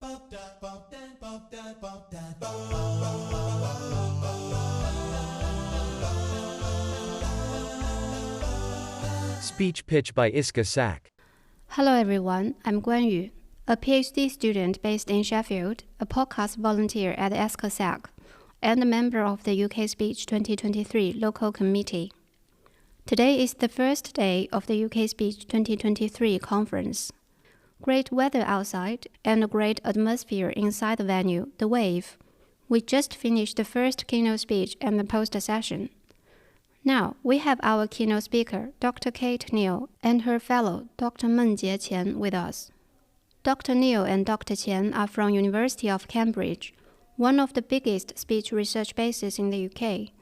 Speech Pitch by Iska Sak. Hello everyone, I'm Guanyu, a PhD student based in Sheffield, a podcast volunteer at Iska Sak, and a member of the UK Speech 2023 local committee. Today is the first day of the UK Speech 2023 conference. Great weather outside and a great atmosphere inside the venue, The Wave. We just finished the first keynote speech and the poster session. Now, we have our keynote speaker, Dr Kate Knill, and her fellow, Dr Mengjie Qian, with us. Dr Knill and Dr Qian are from University of Cambridge, one of the biggest speech research bases in the UK.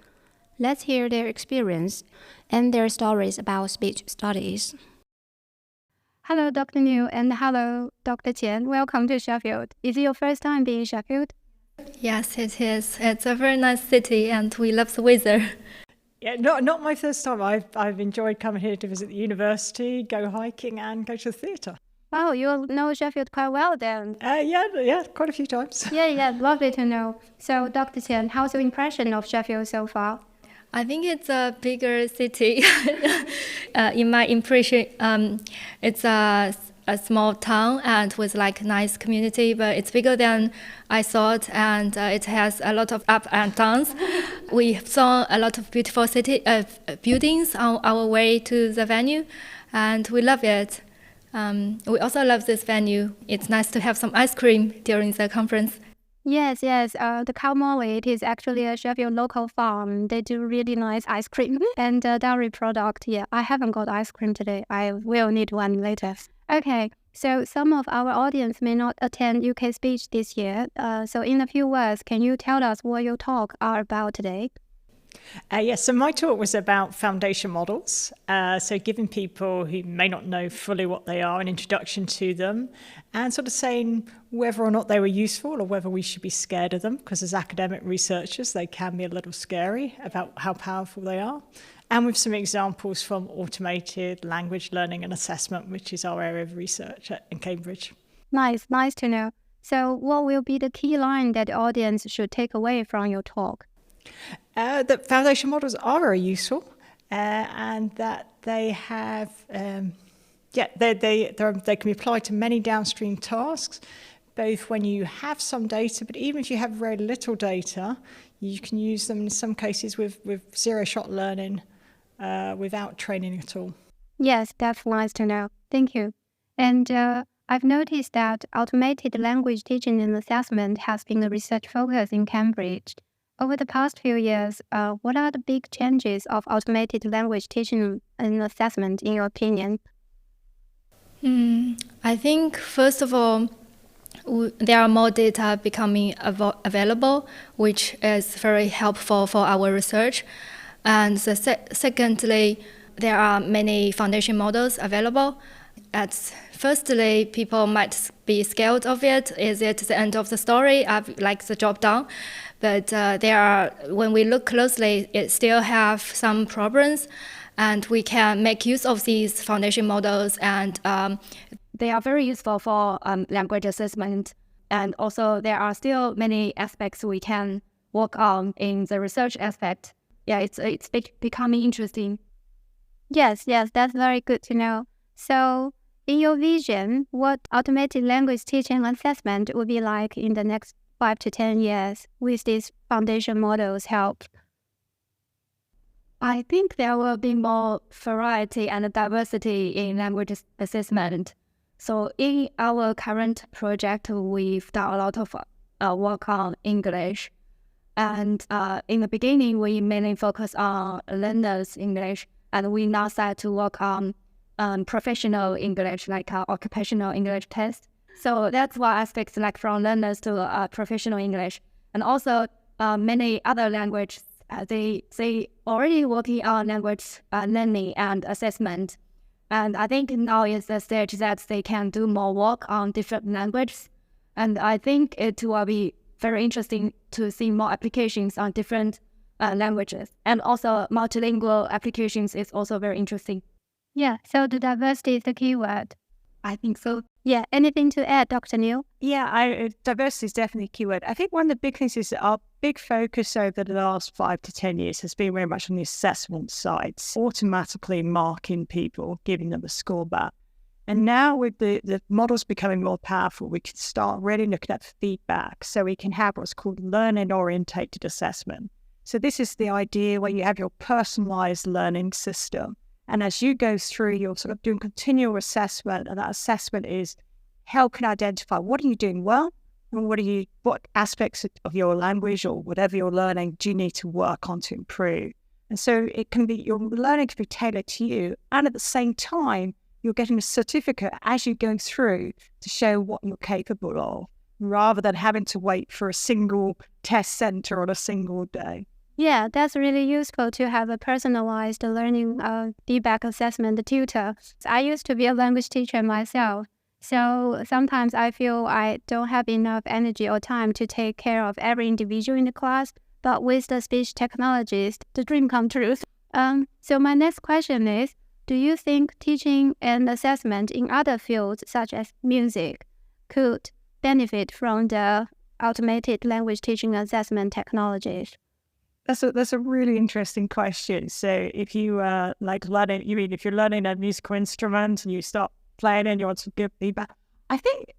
Let's hear their experience and their stories about speech studies. Hello, Dr. Knill, and hello, Dr. Qian. Welcome to Sheffield. Is it your first time being in Sheffield? Yes, it is. It's a very nice city, and we love the weather. Yeah, not my first time. I've enjoyed coming here to visit the university, go hiking, and go to the theatre. Wow, you know Sheffield quite well then. Yeah, quite a few times. Yeah, lovely to know. So, Dr. Qian, how's your impression of Sheffield so far? I think it's a bigger city. In my impression, it's a small town and with like nice community, but it's bigger than I thought, and it has a lot of up and downs. We saw a lot of beautiful buildings on our way to the venue, and we love it. We also love this venue. It's nice to have some ice cream during the conference. Yes. The cow molly, it is actually a Sheffield local farm. They do really nice ice cream and dairy product. Yeah, I haven't got ice cream today. I will need one later. Okay, so some of our audience may not attend UK Speech this year. So in a few words, can you tell us what your talk are about today? Yes, so my talk was about foundation models. So giving people who may not know fully what they are an introduction to them, and sort of saying whether or not they were useful or whether we should be scared of them, because as academic researchers, they can be a little scary about how powerful they are. And with some examples from automated language learning and assessment, which is our area of research in Cambridge. Nice to know. So what will be the key line that the audience should take away from your talk? That foundation models are very useful, and that they have, they can be applied to many downstream tasks, both when you have some data, but even if you have very little data, you can use them in some cases with zero-shot learning without training at all. Yes, that's nice to know. Thank you. And I've noticed that automated language teaching and assessment has been a research focus in Cambridge. Over the past few years, what are the big changes of automated language teaching and assessment in your opinion? I think, first of all, there are more data becoming available, which is very helpful for our research. And secondly, there are many foundation models available. Firstly, people might be scared of it. Is it the end of the story? I've like the job done. But when we look closely, it still have some problems, and we can make use of these foundation models, and they are very useful for language assessment. And also, there are still many aspects we can work on in the research aspect. Yeah, it's becoming interesting. Yes, that's very good to know. So, in your vision, what automated language teaching and assessment would be like in the next 5 to 10 years with these foundation models help? I think there will be more variety and diversity in language assessment. So in our current project, we've done a lot of work on English. And in the beginning, we mainly focus on learners' English, and we now start to work on professional English, like occupational English test. So that's one aspect, like from learners to professional English. And also many other languages, they already working on language learning and assessment. And I think now is the stage that they can do more work on different languages. And I think it will be very interesting to see more applications on different languages. And also multilingual applications is also very interesting. Yeah, so the diversity is the key word. I think so. Yeah, anything to add, Dr. Knill? Yeah, diversity is definitely a keyword. I think one of the big things is that our big focus over the last 5 to 10 years has been very much on the assessment side, automatically marking people, giving them a score back. And now with the models becoming more powerful, we can start really looking at feedback. So we can have what's called learning-orientated assessment. So this is the idea where you have your personalized learning system. And as you go through, you're sort of doing continual assessment, and that assessment is helping identify what are you doing well, and what aspects of your language or whatever you're learning do you need to work on to improve. And so your learning can be tailored to you, and at the same time, you're getting a certificate as you go through to show what you're capable of, rather than having to wait for a single test center on a single day. Yeah, that's really useful to have a personalized learning feedback assessment tutor. I used to be a language teacher myself, so sometimes I feel I don't have enough energy or time to take care of every individual in the class, but with the speech technologies, the dream come true. So my next question is, do you think teaching and assessment in other fields such as music could benefit from the automated language teaching assessment technologies? That's a really interesting question. So if you if you're learning a musical instrument and you start playing and you want to give feedback, I think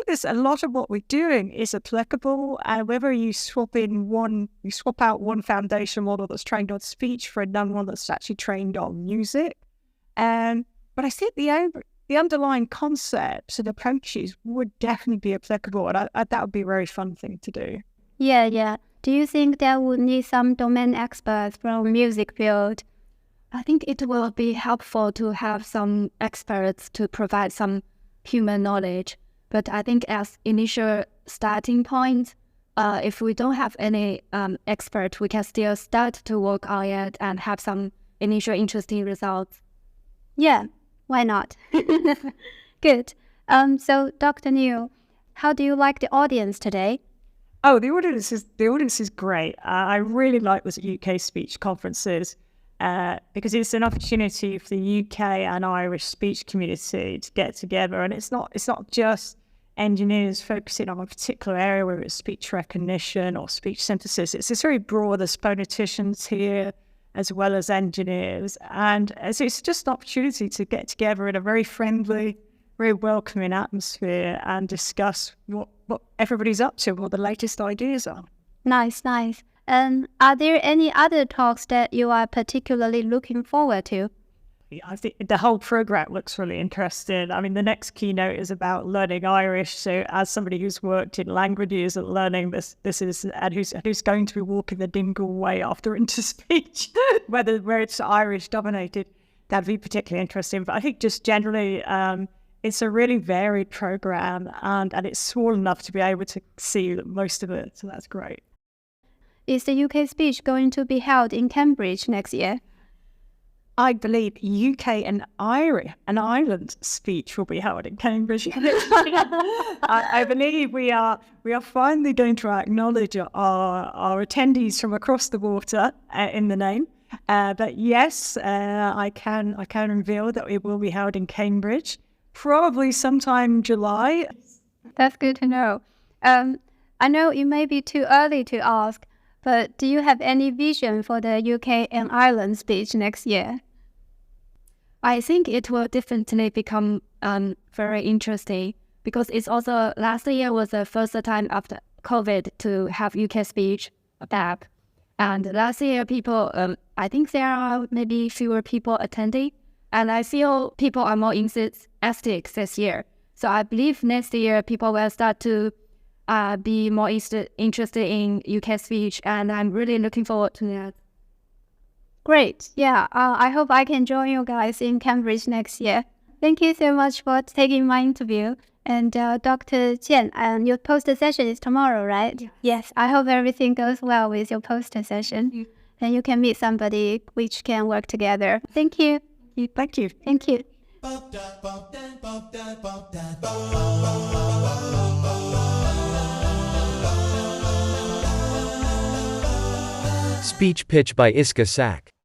there's a lot of what we're doing is applicable. And whether you swap out one foundation model that's trained on speech for another one that's actually trained on music. But I think the underlying concepts and approaches would definitely be applicable, and that would be a very fun thing to do. Yeah. Do you think that would need some domain experts from music field? I think it will be helpful to have some experts to provide some human knowledge. But I think as initial starting point, if we don't have any expert, we can still start to work on it and have some initial interesting results. Yeah, why not? Good. So Dr. Knill, how do you like the audience today? Oh, the audience is great. I really like this UK speech conferences because it's an opportunity for the UK and Irish speech community to get together, and it's not just engineers focusing on a particular area, whether it's speech recognition or speech synthesis. It's very broad. There's phoneticians here as well as engineers, and so it's just an opportunity to get together in a very friendly, very welcoming atmosphere and discuss what everybody's up to, what the latest ideas are. Nice. And are there any other talks that you are particularly looking forward to? I think the whole program looks really interesting. I mean, the next keynote is about learning Irish. So as somebody who's worked in languages and learning this is, and who's going to be walking the dingle way after into speech, where it's Irish dominated, that'd be particularly interesting. But I think just generally, it's a really varied program, and it's small enough to be able to see most of it. So that's great. Is the UK speech going to be held in Cambridge next year? I believe UK and Ireland speech will be held in Cambridge. I believe we are finally going to acknowledge our attendees from across the water in the name. But yes, I can reveal that it will be held in Cambridge, probably sometime July. That's good to know. I know it may be too early to ask, but do you have any vision for the UK and Ireland speech next year? I think it will definitely become very interesting because it's also last year was the first time after COVID to have UK speech back. And last year people, I think there are maybe fewer people attending, and I feel people are more enthusiastic this year. So I believe next year people will start to be more interested in UK speech, and I'm really looking forward to that. Great. Yeah, I hope I can join you guys in Cambridge next year. Thank you so much for taking my interview. And Dr. Qian, your poster session is tomorrow, right? Yeah. Yes, I hope everything goes well with your poster session. And you can meet somebody which can work together. Thank you. Thank you. Thank you. Speech Pitch by Iska Sak.